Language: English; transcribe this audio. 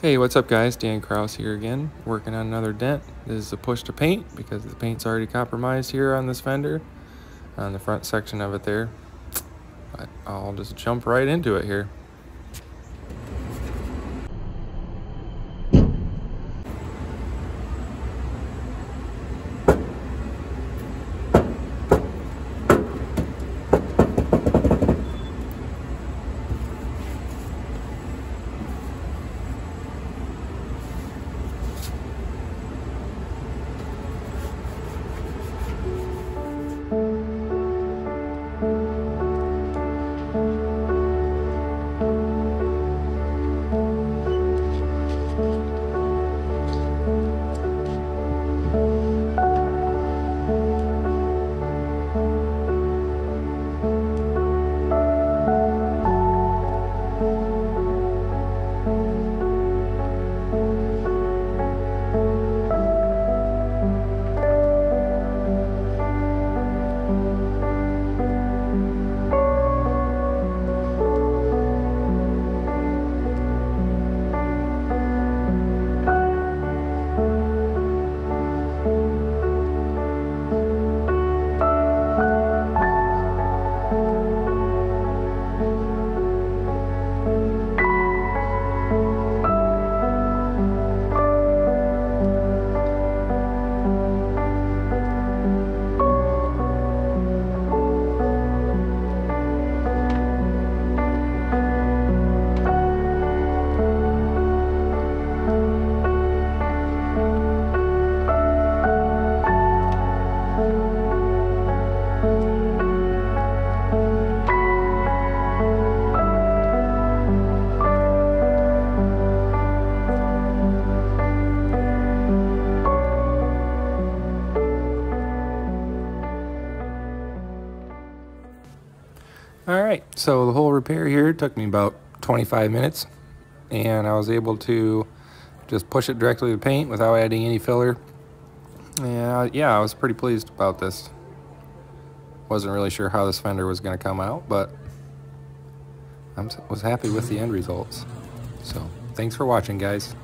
Hey, what's up guys? Dan Kraus here again, working on another dent. This is a push to paint because the paint's already compromised here on this fender, on the front section of it there. But I'll just jump right into it here. Alright, so the whole repair here took me about 25 minutes, and I was able to just push it directly to paint without adding any filler. And yeah, I was pretty pleased about this. Wasn't really sure how this fender was going to come out, but I was happy with the end results. So, thanks for watching, guys.